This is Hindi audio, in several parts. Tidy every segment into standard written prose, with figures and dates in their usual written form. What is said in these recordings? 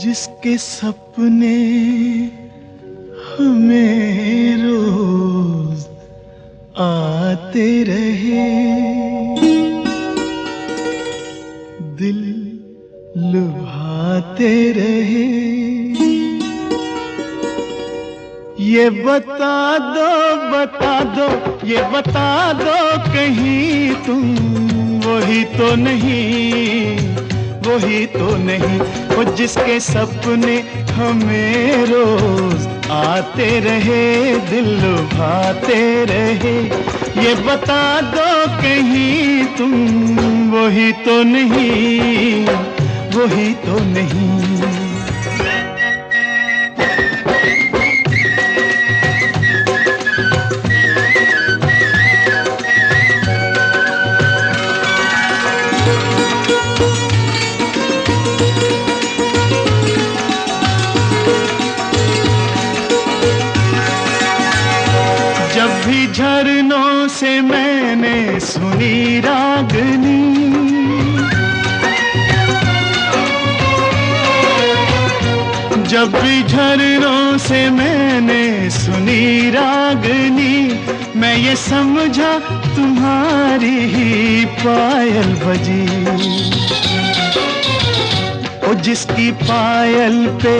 जिसके सपने हमें रोज आते रहे, दिल लुभाते रहे। ये बता दो, ये बता दो कहीं तुम वही तो नहीं, वही तो नहीं। वो जिसके सपने हमें रोज आते रहे, दिल लुभाते रहे। ये बता दो कहीं तुम वही तो नहीं, वही तो नहीं। जब भी झरनों से मैंने सुनी रागनी, जब भी झरनों से मैंने सुनी रागनी, मैं ये समझा तुम्हारी ही पायल बजी। ओ जिसकी पायल पे,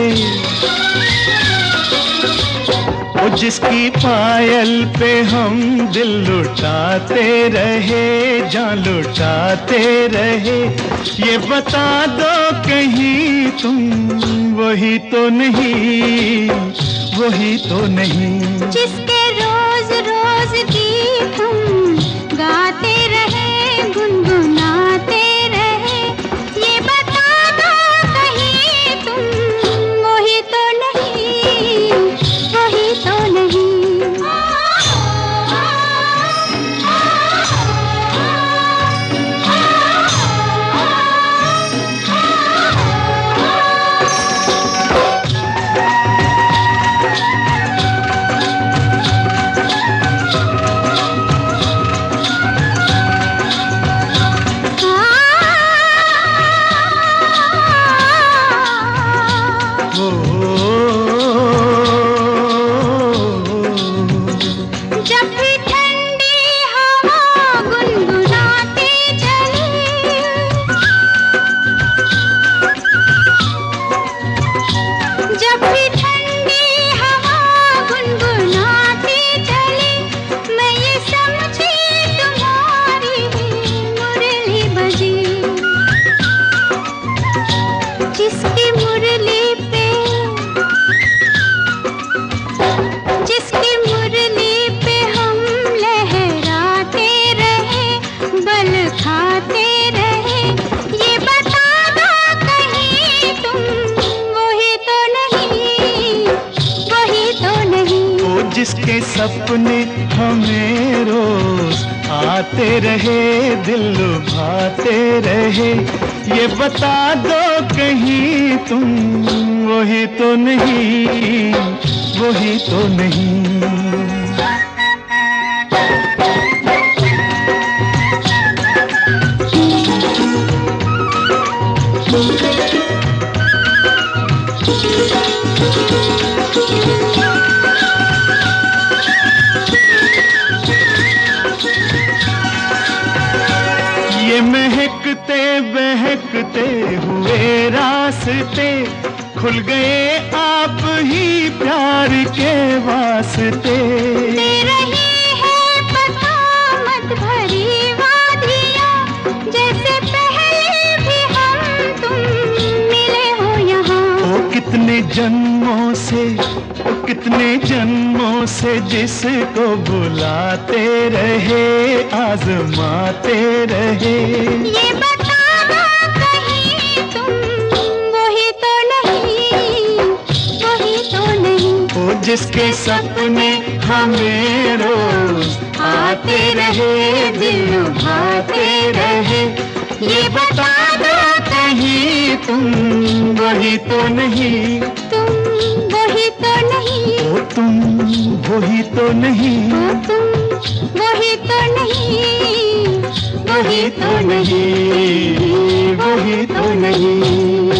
ओ जिसकी पायल पे हम दिल लुटाते रहे, जान लुटाते रहे। ये बता दो कहीं तुम वही तो नहीं, वही तो नहीं। जिसके रोज रोज गीत हम गाते रहे, गुनगुनाते रहे। ये बता दो कहीं तुम वही तो नहीं, वही तो नहीं। जब भी ठंडी हवा गुनगुनाते चले, जब भी ठंडी हवा गुनगुनाते चले, मैं ये समझी तुम्हारी मुरली बजी। जिसकी मुरली पे, जिसकी मुरली पे हम लहराते रहे, बल खाते रहे। ये बता दो कहीं तुम वही तो नहीं, वही तो नहीं। ओ जिसके सपने हमें रोज आते रहे, दिल लुभाते रहे। ये बता दो कहीं तुम वही तो नहीं, वही तो नहीं। ये महकते बहकते हुए रास्ते खुल गए आप ही प्यार के वास्ते। दे रही है बसामत भरी वादियाँ, जैसे पहले भी हम तुम मिले हो यहाँ। ओ कितने जन्मों से, ओ कितने जन्मों से जिसको बुलाते रहे, आजमाते रहे। ये बता दो कहीं तुम वही तो नहीं, वही तो नहीं। ओ जिसके सपने हमें रोज आते रहे, दिल लुभाते रहे। ये बता दो कहीं तुम वही तो नहीं, तुम वही तो नहीं। ओ तुम वही तो नहीं, ओ तुम वही तो नहीं, वही तो नहीं, वही तो नहीं।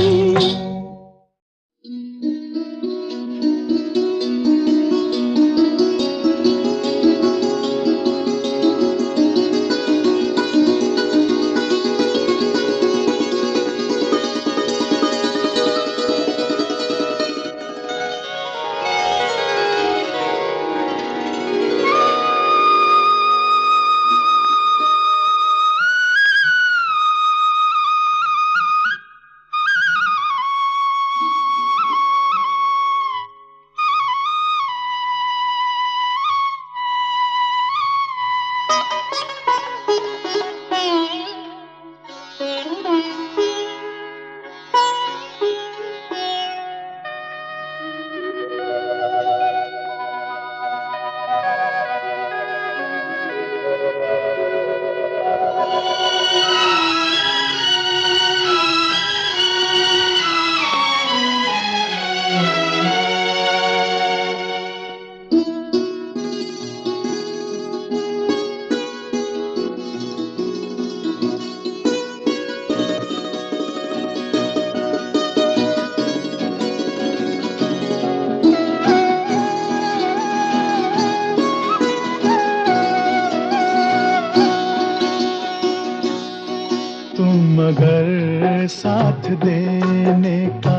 मगर साथ देने का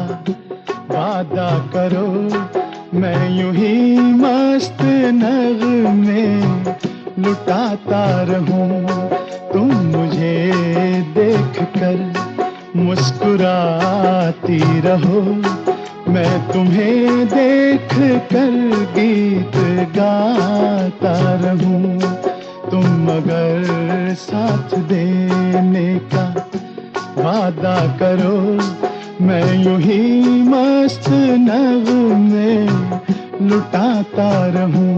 वादा करो। मैं यूं ही मस्त नगमे लुटाता रहूं, तुम मुझे देख कर मुस्कुराती रहो। मैं तुम्हें देख कर गीत गाता रहूं, तुम मगर साथ देने का वादा करो। मैं यूं ही मस्त नगमे लुटाता रहूं।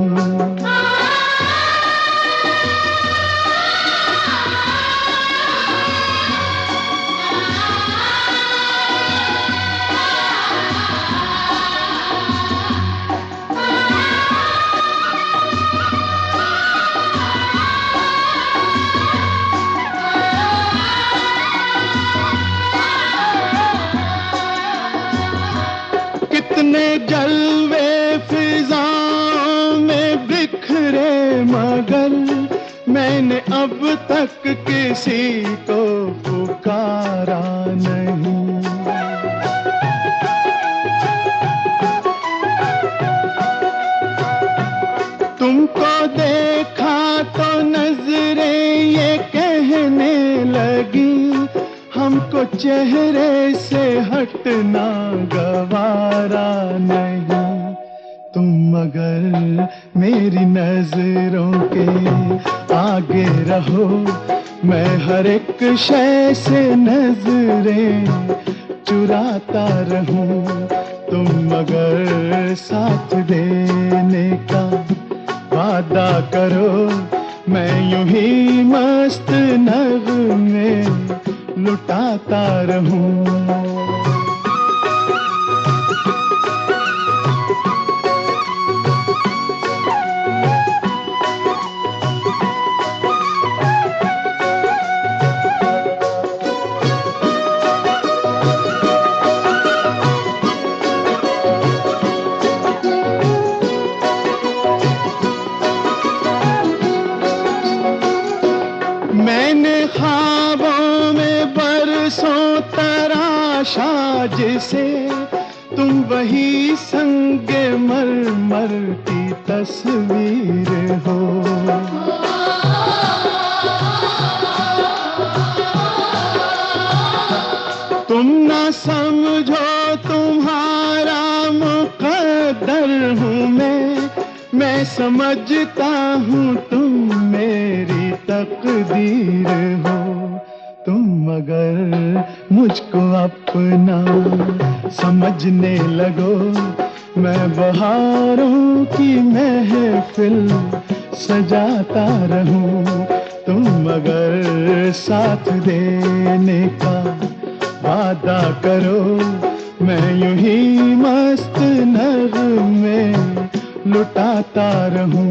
कितने जलवे फिजाओं में बिखरे, मगर मैंने अब तक किसी को पुकारा नहीं। तुमको देखा तो नजरें ये कहने लगी, हमको चेहरे से हटना गवारा नहीं। तुम मगर मेरी नजरों के आगे रहो, मैं हर एक शय से नजरें चुराता रहूं। तुम मगर साथ देने का वादा करो। मैं यूं ही मस्त नगमे लुटाता रहूं। मैंने ख्वाबों में बरसों तराशा जिसे, तुम वही संगे मरमर की तस्वीर हो। तुम ना समझो तुम्हारा मुकद्दर हूँ मैं समझता हूँ तुम मेरी तकदीर हो। तुम मगर मुझको अपना समझने लगो, मैं बहारों की महफिल सजाता रहूं। तुम मगर साथ देने का वादा करो, मैं यूं ही मस्त नगमे लुटाता रहूं।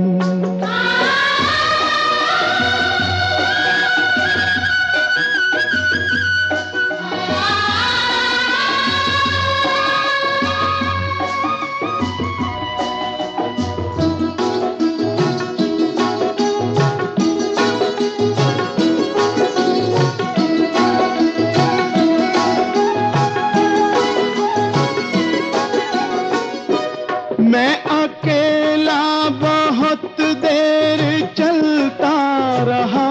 मैं अकेला बहुत देर चलता रहा,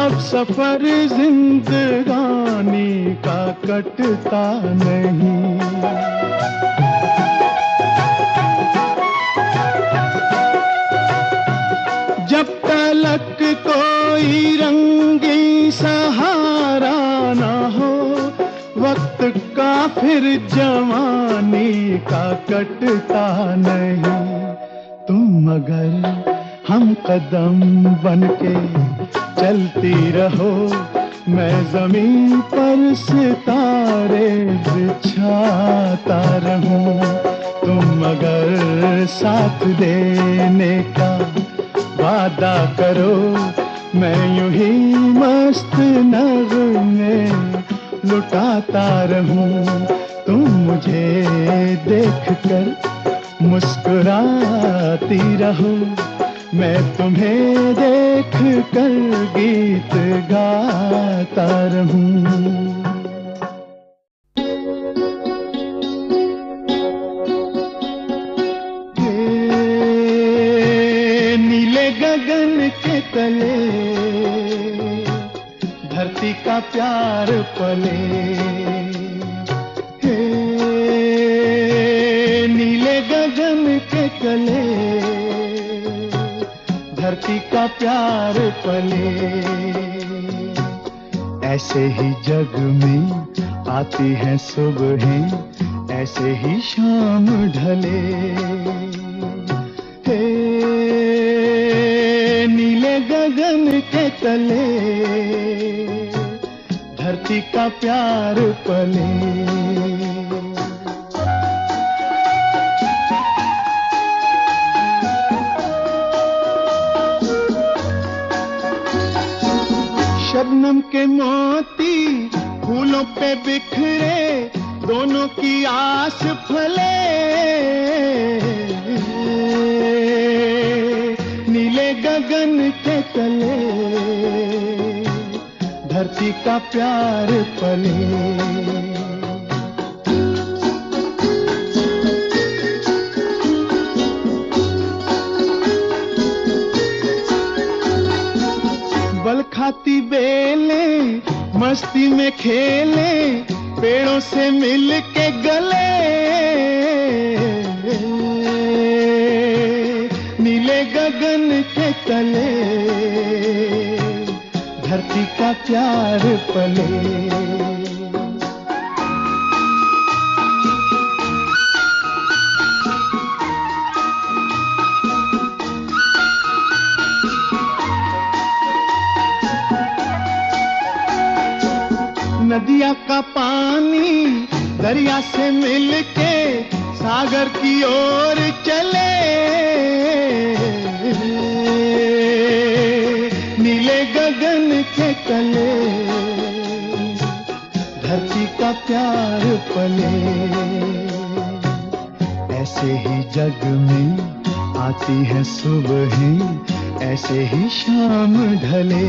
अब सफर जिंदगानी का कटता नहीं। जब तलक कोई रंगी सहारा न हो, वक्त का फिर जवानी का कटता नहीं। तुम मगर हम कदम बनके चलती रहो, मैं जमीन पर सितारे बिछाता रहूं। तुम मगर साथ देने का वादा करो, मैं यूं ही मस्त नगमे लुटाता रहूं। तुम मुझे देख कर मुस्कुराती रहो, मैं तुम्हें देख कर गीत गाता रहूं। गगन के तले धरती का प्यार पले, हे नीले गगन के तले धरती का प्यार पले। ऐसे ही जग में आती हैं सुबहें, ऐसे ही शाम ढले। नीले गगन के तले धरती का प्यार पले। शबनम के मोती फूलों पे बिखरे, दोनों की आस फले। नीले गगन के तले धरती का प्यार पले। बल खाती बेलें मस्ती में खेले, पेड़ों से मिल के गले। नीले गगन के तले धरती का प्यार पले। नदिया का पानी दरिया से मिलके सागर की ओर चले। नीले गगन के तले धरती का प्यार पले। ऐसे ही जग में आती है सुबहें, ऐसे ही शाम ढले।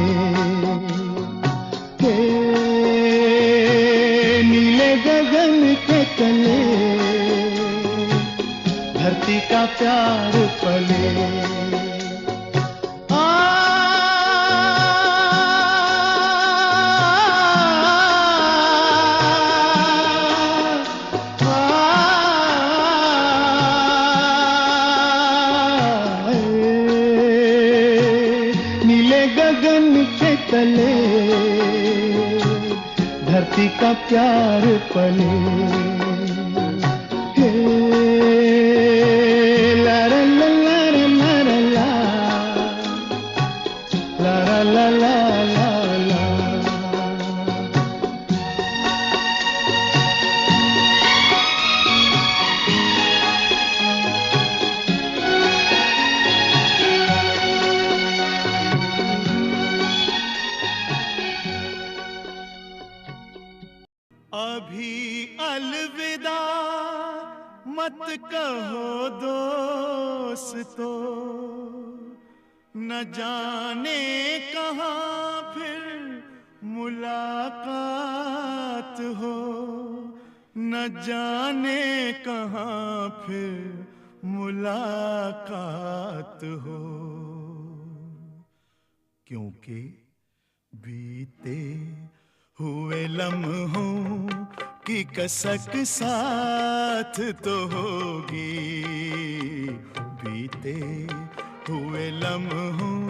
नीले गगन के तले धरती का प्यार पले। नीले गगन के तले धरती का प्यार पले। हे ला ला ला ला ला ला ला ला ला ला ला। अभी अलविदा मत कहो दोस्तों, न जाने कहाँ फिर मुलाकात हो। न जाने कहाँ फिर मुलाकात हो। क्योंकि बीते हुए लम्हों की कसक साथ तो होगी। बीते हुए लम्हों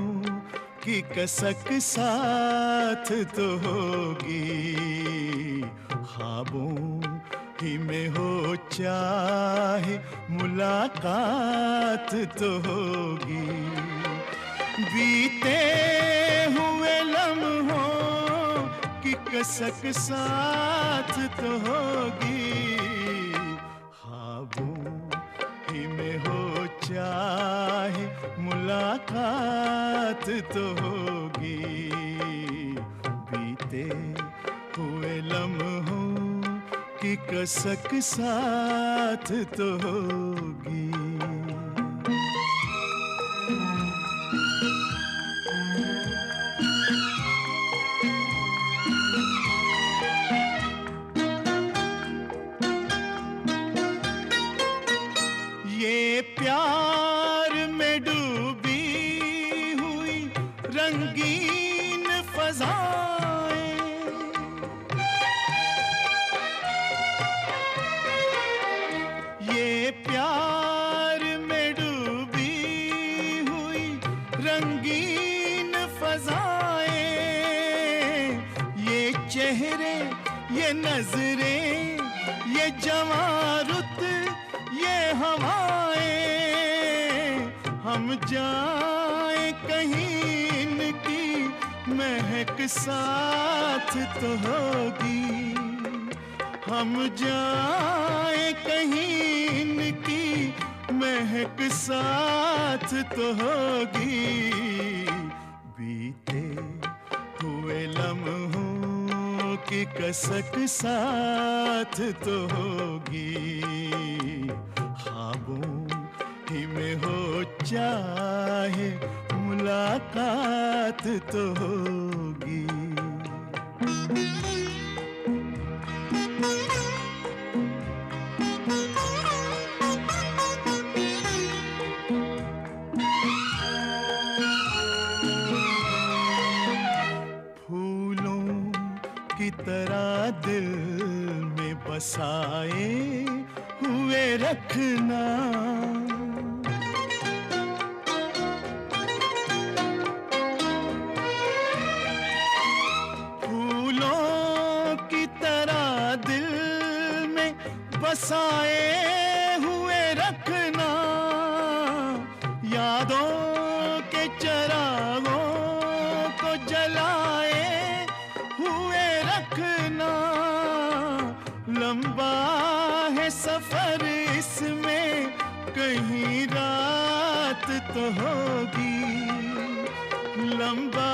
की कसक साथ तो होगी। ख्वाबों ही में हो चाहे मुलाकात तो होगी। बीते हुए लम्हों की कसक साथ तो होगी। ख्वाबों ही में हो चाहे मुलाकात तो होगी। बीते हुए लम्हों की कसक साथ तो होगी। प्यार में डूबी हुई रंगीन फज़ाएं, ये प्यार में डूबी हुई रंगीन फज़ाएं, ये चेहरे, ये नजरें, ये जवां रुत, ये हवाएं, हम जाए कहीं इनकी महक साथ तो होगी, हम जाए कहीं इनकी महक साथ तो होगी, बीते हुए लम्हों की कसक साथ तो होगी, ख्वाबों ही में हो चाहे मुलाकात तो होगी। की तरह दिल में बसाए हुए रखना, फूलों की तरह दिल में बसाए हुए रखना, यादों के चरागों को जलाए हुए रखना, लंबा है सफर इसमें कहीं रात तो होगी, लंबा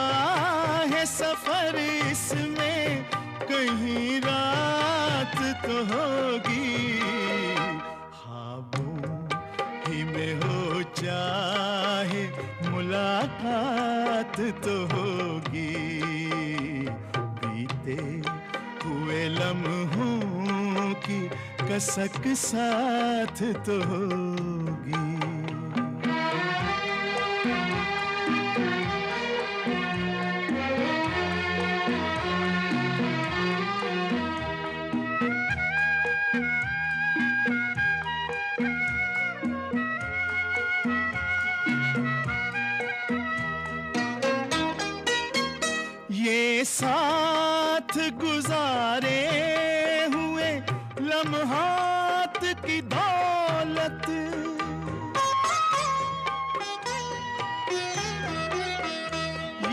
है सफर इसमें कहीं रात तो होगी, ख्वाबों ही में हो चाहे मुलाकात तो होगी, हुए लम्हों की कसक साथ तो होगी। ये साथ गुजारे हुए लम्हात की दौलत,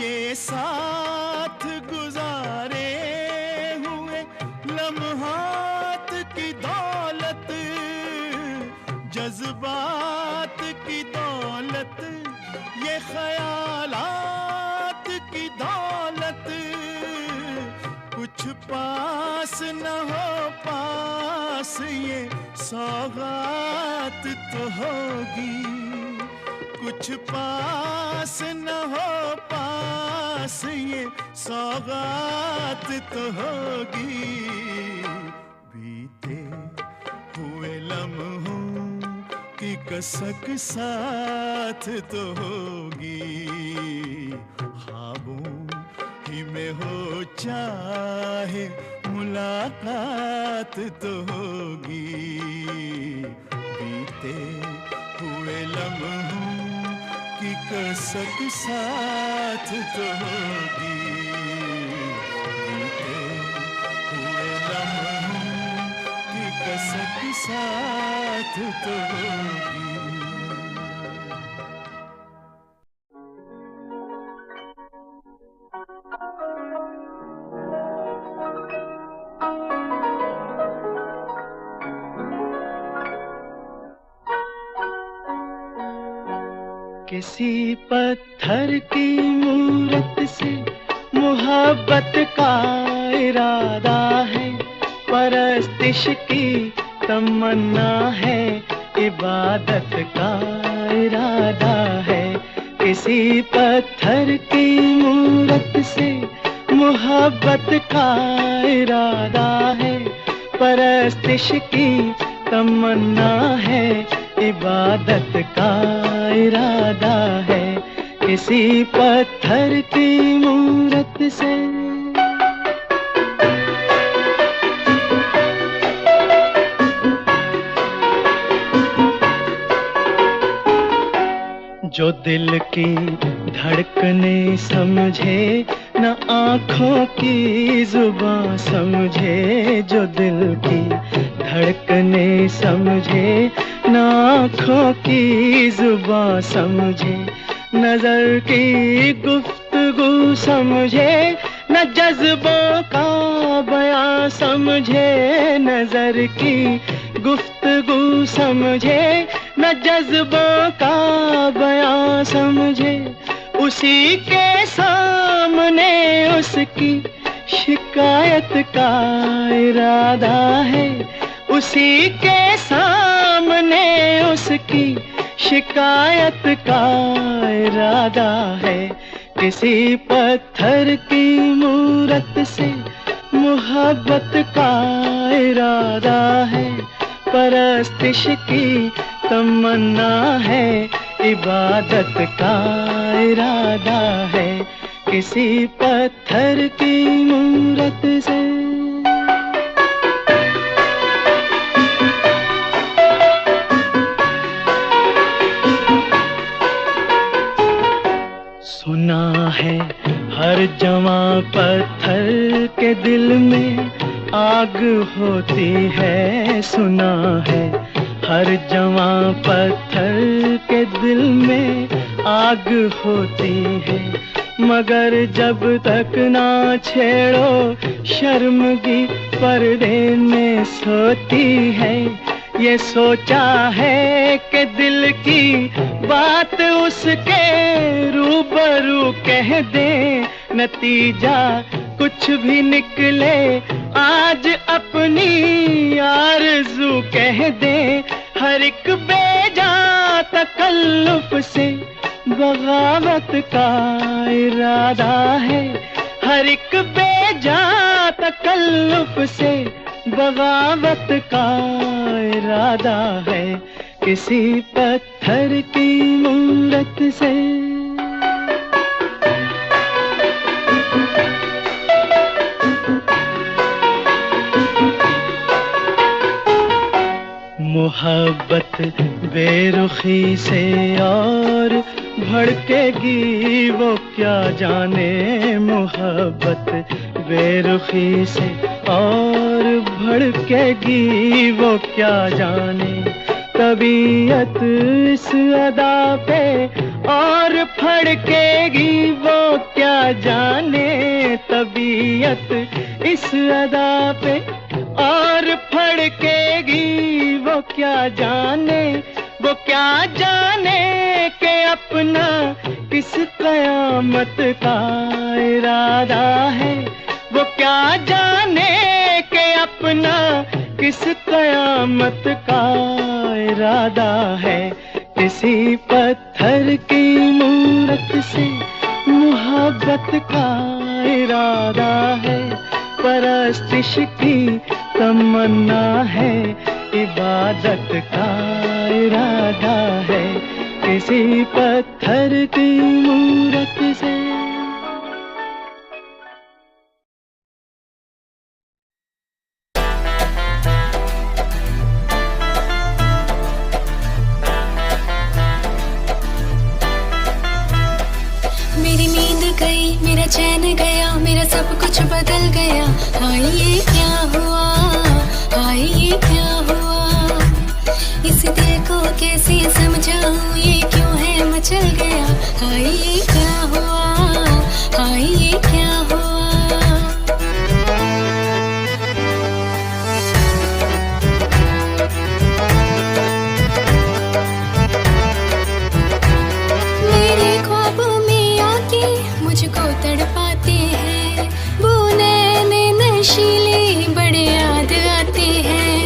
ये साथ गुजारे हुए लम्हात की दौलत, जज्बात की दौलत, ये ख्यालात की दौलत, कुछ पास न हो पास ये सौगात तो होगी, कुछ पास न हो पास ये सौगात तो होगी, बीते हुए लम्हों की कसक साथ तो होगी, ख्वाबों ही में हो चाहे मुलाकात तो होगी, बीते हुए लम्हों की कसक साथ तो होगी, बीते हुए लम्हों की कसक साथ तो होगी। किसी पत्थर की मूरत से मोहब्बत का इरादा है, परस्तिश की तमन्ना है, इबादत का इरादा है। किसी पत्थर की मूरत से मोहब्बत का इरादा है, परस्तिश की तमन्ना है, इबादत का इरादा है किसी पत्थर की मूरत से। जो दिल की धड़कने समझे न आँखों की जुबां समझे, जो दिल की धड़कने समझे न आँखों की जुबां समझे, नजर की गुफ्तगू समझे न जज्बों का बयां समझे, नजर की गुफ्तगू समझे न जज्बों का बयां समझे, उसी के सामने उसकी शिकायत का इरादा है, उसी के सामने उसकी शिकायत का इरादा है किसी पत्थर की मूरत से। मोहब्बत का इरादा है, परस्तिश की तमन्ना है, इबादत का इरादा है किसी पत्थर की मूरत से। सुना है हर जवां पत्थर के दिल में आग होती है, सुना है हर जवां पत्थर के दिल में आग होती है, मगर जब तक ना छेड़ो शर्मगी पर्दे में सोती है। ये सोचा है कि दिल की बात उसके रूबरू कह दे, नतीजा कुछ भी निकले आज अपनी आरज़ू कह दे। हर एक बेजा तकल्लुफ से बगावत का इरादा है, हर एक बेजा तकल्लुफ से बगावत का इरादा है किसी पत्थर की मूरत से। मोहब्बत बेरुखी से और भड़केगी वो क्या जाने, मोहब्बत बेरुखी से और भड़केगी वो क्या जाने, तबीयत इस अदा पे और फड़केगी वो क्या जाने, तबीयत इस अदा पे और फड़केगी वो क्या जाने, वो क्या जाने के अपना किस कयामत का इरादा है, वो क्या जाने के अपना किस कयामत का इरादा है किसी पत्थर की मूरत से। मोहब्बत का इरादा है, परस्तिश की तमन्ना है, इबादत का इरादा है किसी पत्थर की मूरत से। मेरी नींद गई, मेरा चैन गया, मेरा सब कुछ बदल गया। हाय ये क्या हुआ, हाय ये क्या हुआ, इस दिल को कैसे समझाऊं, ये क्यों है मचल गया। हाय ये क्या हुआ, हाय ये क्या हुआ। मेरे ख्वाबों में आके मुझको तड़पाते हैं, वो नैने नशीले बड़े याद आते हैं।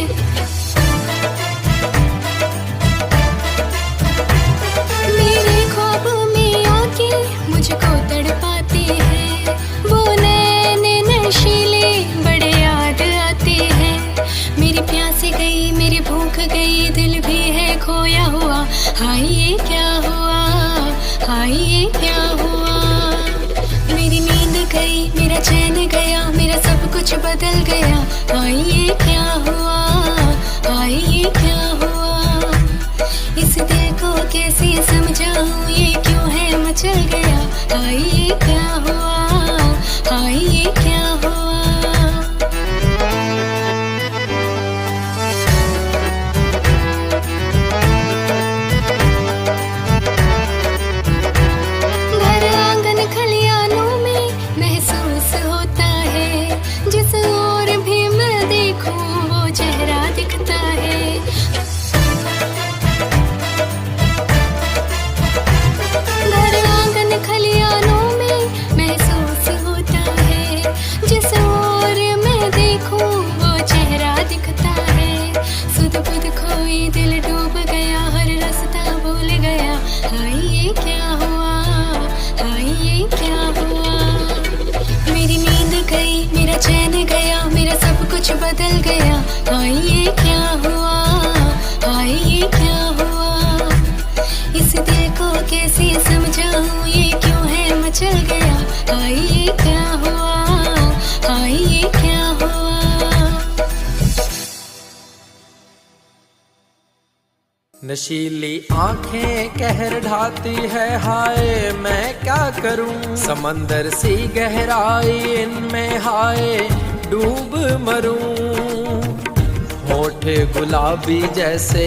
हाय ये क्या हुआ, हाय ये क्या हुआ। मेरी नींद गई, मेरा चैन गया, मेरा सब कुछ बदल गया। हाय ये क्या हुआ, हाय ये क्या हुआ। इस दिल को कैसे समझाऊं, ये क्यों है मचल गया। हाय ये क्या हुआ, हाय ये क्या हुआ। घर आंगन खलियानों में महसूस होता है, जिस ओर भी मैं देखूं वो चेहरा दिखता है। घर आंगन खलियानों में महसूस होता है, जिस ओर मैं देखूं वो चेहरा दिखता है। सुध बुध खोई दिल डूब गया, हर रास्ता भूल गया। हाय ये क्या हुआ, हाय ये क्या हुआ। मेरी नींद गई, मेरा चैन गया, मेरा सब कुछ बदल गया। हाय ये क्या हुआ, हाय ये क्या हुआ। इस दिल को कैसे समझाऊं, ये क्यों है मचल गया। हाय ये क्या हुआ, हाय ये क्या हुआ। नशीली आंखें कहर ढाती है, हाय मैं क्या करूं। समंदर सी गहराई इनमें, हाय डूब मरूं। होठ गुलाबी जैसे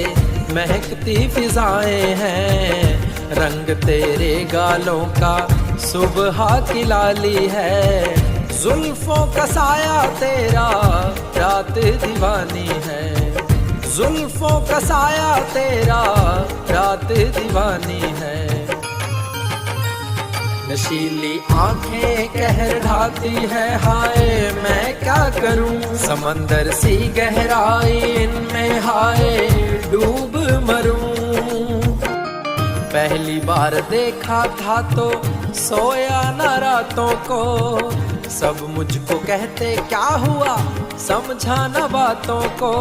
महकती फिजाएं हैं, रंग तेरे गालों का सुबह की लाली है। जुल्फों का साया तेरा रात दीवानी है, जुल्फों का साया तेरा रात दीवानी है। नशीली आंखें कहर ढाती है, हाय मैं क्या करूं। समंदर सी गहराई इनमें, हाय डूब मरूं। पहली बार देखा था तो सोया न रातों को, सब मुझको कहते क्या हुआ, समझा न बातों को।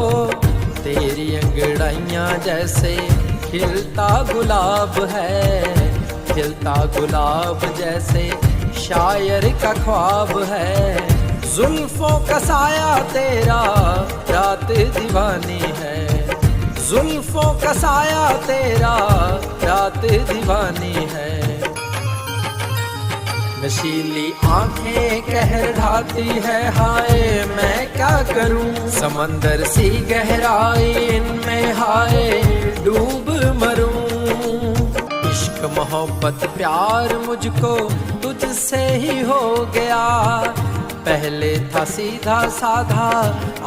तेरी अंगड़ाइयां जैसे खिलता गुलाब है, खिलता गुलाब जैसे शायर का ख्वाब है। जुल्फों का साया तेरा रात दीवानी है, जुल्फों का साया तेरा रात दीवानी है। नशीली आंखें कहर ढाती है, हाय मैं क्या करूं। समंदर सी गहराई इनमें, हाय डूब मरूं। इश्क मोहब्बत प्यार मुझको तुझसे ही हो गया, पहले था सीधा साधा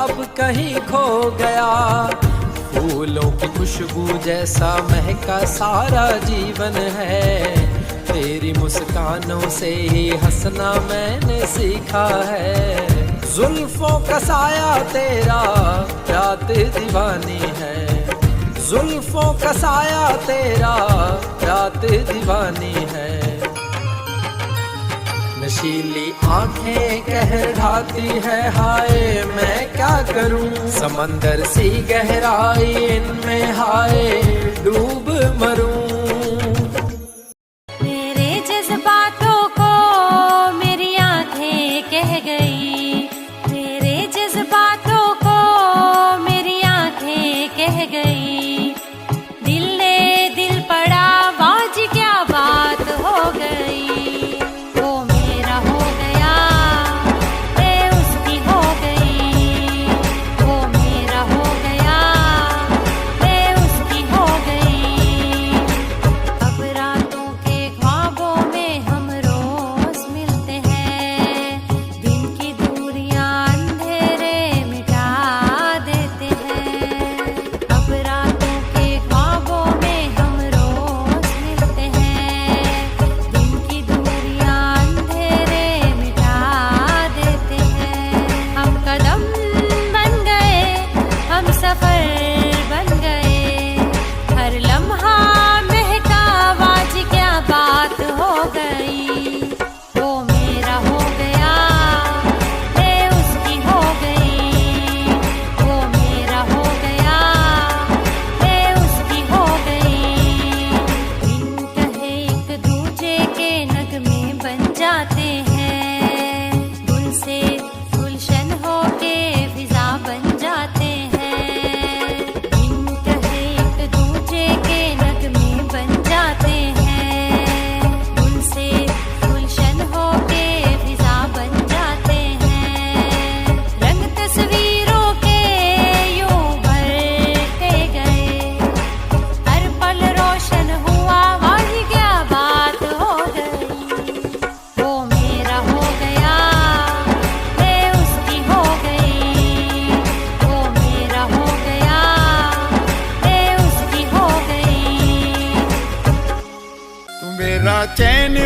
अब कहीं खो गया। फूलों की खुशबू जैसा महका सारा जीवन है, तेरी मुस्कानों से ही हंसना मैंने सीखा है। जुल्फों का साया तेरा रात दीवानी है, जुल्फों का साया तेरा रात दीवानी है। नशीली आंखें कहर ढाती है, हाय मैं क्या करूं। समंदर सी गहराई इनमें, हाय डूब मरूं।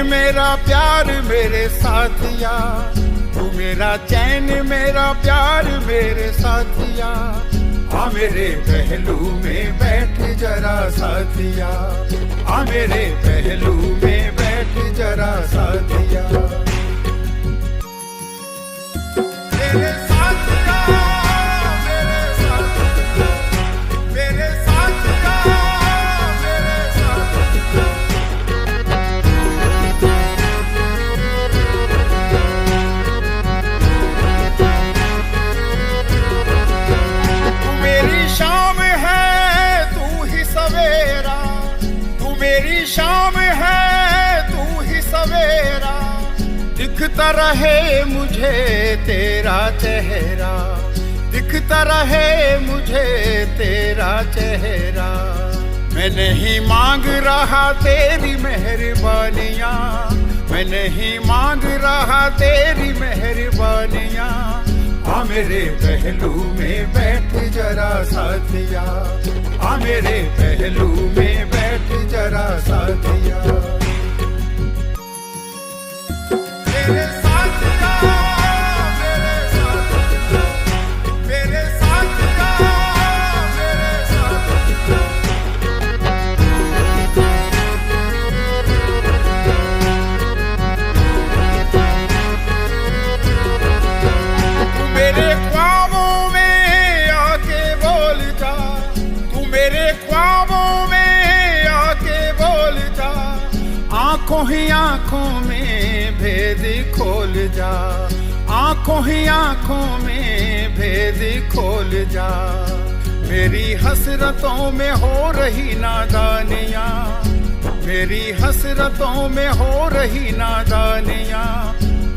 मेरा प्यार मेरे साथिया, तू मेरा चैन मेरा प्यार मेरे साथिया। आ मेरे पहलू में बैठ जरा साथिया, आ मेरे पहलू में बैठ जरा साथिया। मेरे साथिया, मेरे साथिया, मेरे साथिया, मेरे साथिया। तू मेरी शाम है तू ही सवेरा, तू मेरी शाम है तू ही सवेरा। दिखता रहे मुझे तेरा चेहरा, दिखता रहे मुझे तेरा चेहरा। मैं नहीं मांग रहा तेरी मेहरबानियाँ, मैं नहीं मांग रहा तेरी मेहरबानियाँ। आ मेरे पहलू में बैठ जरा साथिया, आ मेरे पहलू में बैठ जरा साथिया। मेरे साथिया, मेरे साथिया, मेरे साथिया, मेरे साथिया। तू मेरे ख्वाबों में आके बोल जा, तू मेरे ख्वाबों में आके बोल जा। आंखों ही आंखों में भेद खोल जा, आंखों ही आंखों में भेद खोल जा। मेरी हसरतों में हो रही नादानियाँ, मेरी हसरतों में हो रही नादानियाँ।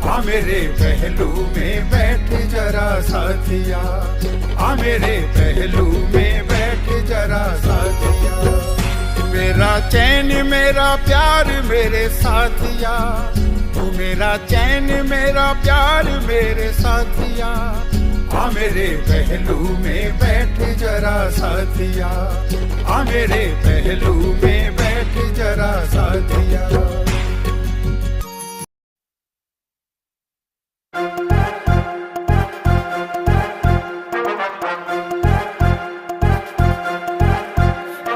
आ मेरे पहलू में बैठ जरा साथिया, आ मेरे पहलू में बैठ जरा साथिया। मेरा चैन मेरा प्यार मेरे साथिया, तू मेरा चैन मेरा प्यार मेरे साथिया। आ मेरे पहलू में बैठ जरा साथिया, आ मेरे पहलू में बैठ जरा साथिया।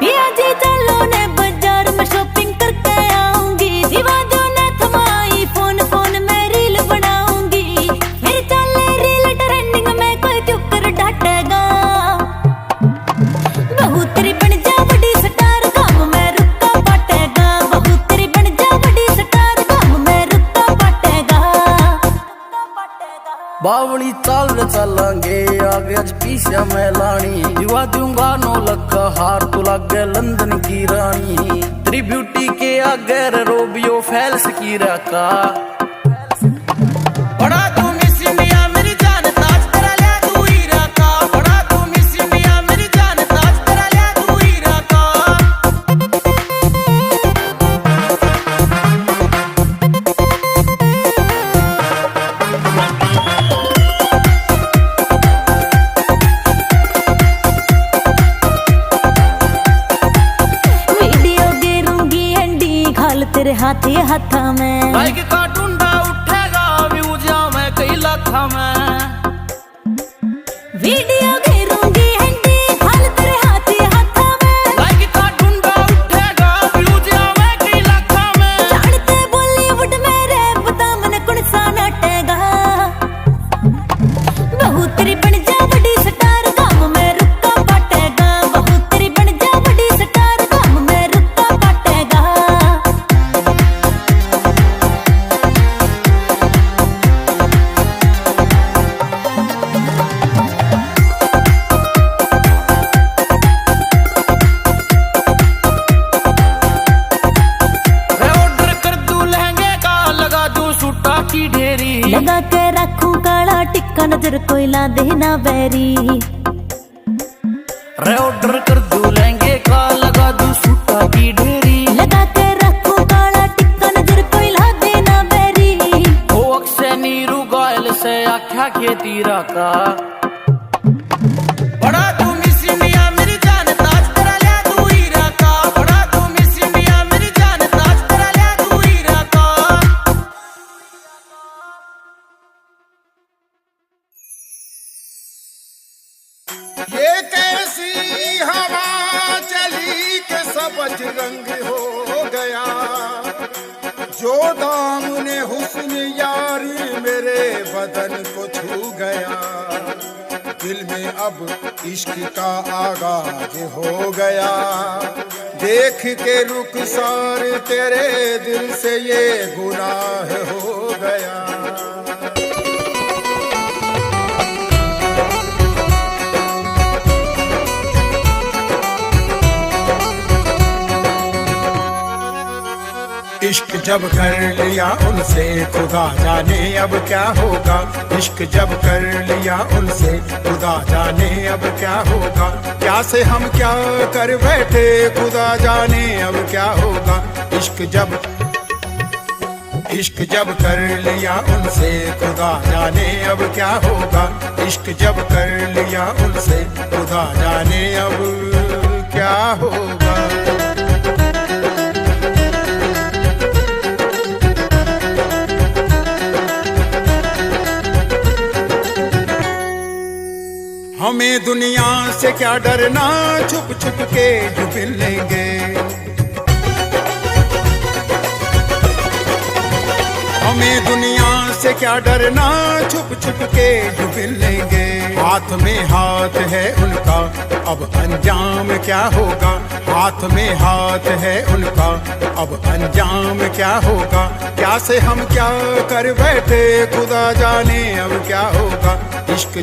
पिया जी चलो ने बाजार में शॉपिंग करके आऊंगी। दिवा दो ने थमाई फोन फोन में रील बनाऊंगी। मेरी चले रील ट्रेंडिंग में कोई क्यों कर डांटेगा। बहू तेरी बन जा बड़ी स्टार काम में रुका पाटेगा। बहू तेरी बन जा बड़ी स्टार काम में रुका पाटेगा। बावली चाल चलांगे आगे आज पीछे मैं लानी। दिवा दूंगा 9 लाख हार तो लागे लंदन की रानी। तेरी ब्यूटी के आगे रोबियो फैल्स की रखा। बड़ा तू मिस मिया मेरी जान ताज तेरा लिया तू ही रखा। बड़ा तू मिस मिया मेरी जान ताज तेरा लिया तू ही रखा। वीडियो गिरूंगी एंडी घाल तेरे हाथे हाथा में। लाइक का टुंडा उठेगा व्यूज में कई लाखा में। वीडियो घेरूंगी एंडी घाल तेरे हाथे हाथा में। लाइक का टुंडा उठेगा व्यूज में कई लाखा में। जानते बॉलीवुड में रैप बता मन कौन सा नाटेगा। बहू तेरी बन जा बड़ी स्टार काम में रुका पाटेगा। बहू तेरी बन जा बड़ी स्टार काम में रुका पाटेगा। रे ऑर्डर कर दूं लहंगे का लगा दूं सूटा की ढेरी। लगा के रखूं काला टिक्का नजर कोई ला देना बैरी। रे ऑर्डर कर दूं लहंगे का लगा दूं सूटा की ढेरी। लगा के रखूं काला टिक्का नजर कोई ला देना बैरी। ओ अक्षय नीरू गायल से आख्या के तीरा का। बड़ा तू मिस मिया मेरी जान ताज तेरा लिया तू ही रखा। बड़ा तू मिस मिया मेरी जान ताज तेरा लिया तू ही रखा। ये कैसी हवा चली के सबज रंग हो गया, जो दामने हुस्न यारी मेरे बदन को छू गया। दिल में अब इश्क का आगाज हो गया, देख के रुखसार तेरे दिल से ये गुनाह हो गया। इश्क जब कर लिया उनसे खुदा जाने अब क्या होगा। इश्क जब कर लिया उनसे खुदा जाने अब क्या होगा। क्या से हम क्या कर बैठे खुदा जाने अब क्या होगा। इश्क जब कर लिया उनसे खुदा जाने अब क्या होगा। इश्क जब कर लिया उनसे खुदा जाने अब क्या होगा। हमें दुनिया से क्या डरना, छुप छुप के जो मिल लेंगे। हमें दुनिया से क्या डरना, छुप छुप के जो मिल लेंगे। हाथ में हाथ है उनका अब अंजाम क्या होगा। हाथ में हाथ है उनका अब अंजाम क्या होगा। क्या से हम क्या कर बैठे खुदा जाने अब क्या होगा। इश्क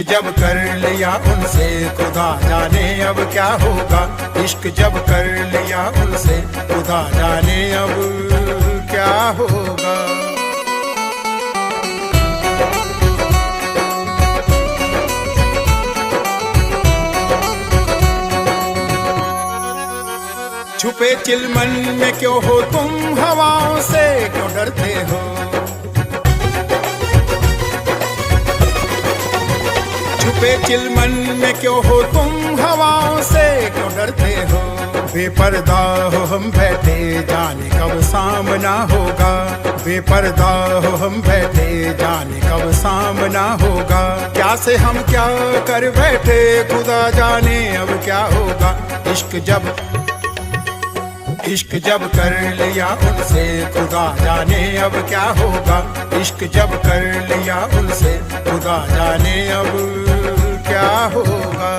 जब कर लिया उनसे खुदा जाने अब क्या होगा। इश्क जब कर लिया उनसे खुदा जाने अब क्या होगा। छुपे चिलमन में क्यों हो तुम, हवाओं से क्यों डरते हो। छुपे चिलमन में क्यों हो तुम, हवाओं से क्यों डरते हो। बेपर्दा हो हम बैठे जाने कब सामना होगा। बेपर्दा हो हम बैठे जाने कब सामना होगा। क्या से हम क्या कर बैठे खुदा जाने अब क्या होगा। इश्क जब कर लिया उनसे खुदा जाने अब क्या होगा। इश्क जब कर लिया उनसे खुदा जाने अब क्या होगा।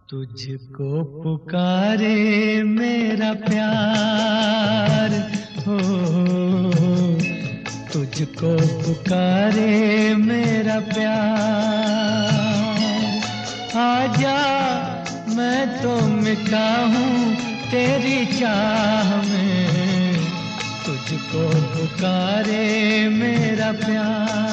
तुझको पुकारे मेरा प्यार हो, तुझको पुकारे मेरा प्यार। आजा मैं तो मिटा हूँ तेरी चाह में, तुझको पुकारे मेरा प्यार।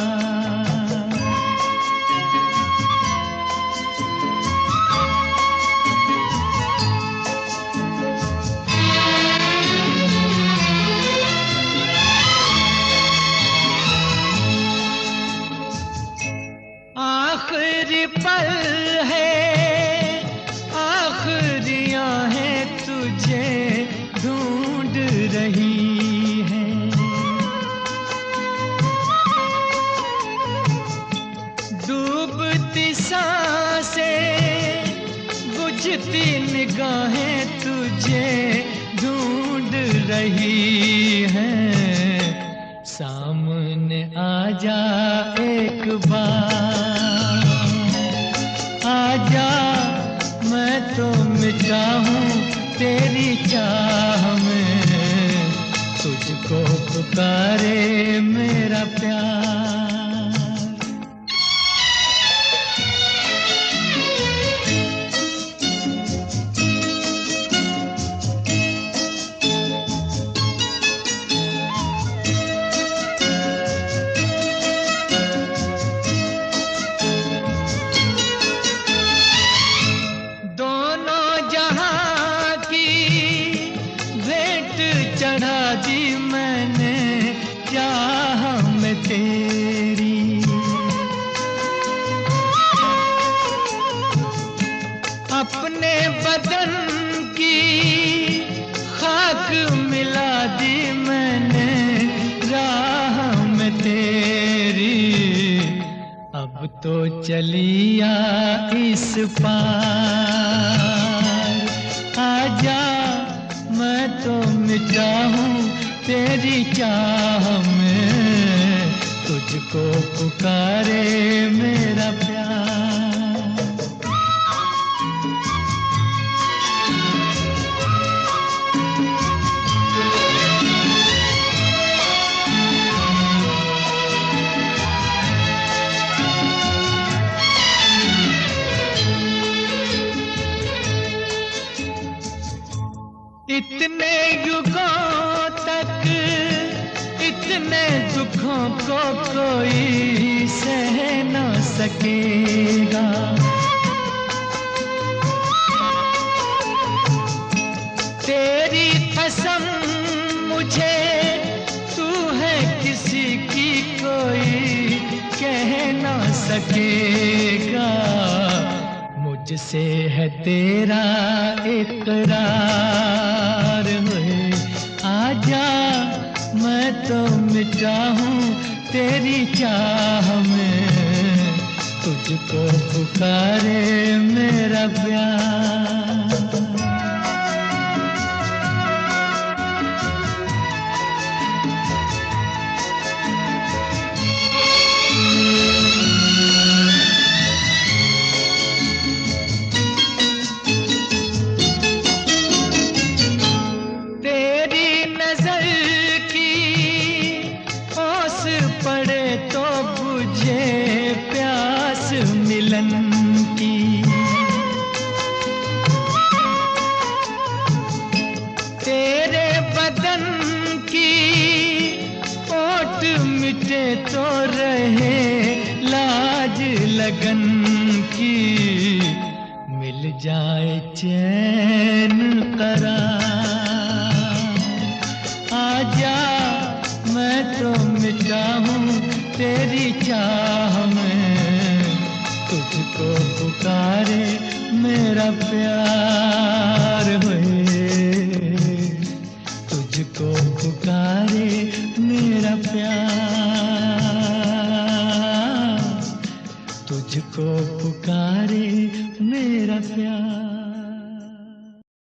आखिरी पल है, आखिरियां हैं तुझे ढूंढ रही हैं। डूबती सांसें, बुझती निगाहें तुझे ढूंढ रही हैं। सामने आजा एक बार, आजा मैं तो मिटा हूँ तेरी चाह में, तुझको पुकारे मेरा प्यार। तेरी। अपने बदन की खाक मिला दी मैंने राह में तेरी। अब तो चलिया इस पार, आजा मैं तो मिटा हूँ तेरी चाह में, तुझको पुकारे मेरा प्यार। इतने युगों तक इतने दुखों को कोई सह न सकेगा। तेरी कसम मुझे तू है किसी की कोई कह न सकेगा। मुझसे है तेरा इकरार है, आजा मैं तो मिटा हूँ तेरी चाह में, तुझको पुकारे मेरा प्यार। पड़े तो बुझे प्यास मिलन की। तेरे बदन की ओट मिटे तो रहे लाज लगन की। मिल जाए चैन करार, आजा मैं तो मिटा हूँ तेरी चाह में, तुझको पुकारे मेरा प्यार। हुए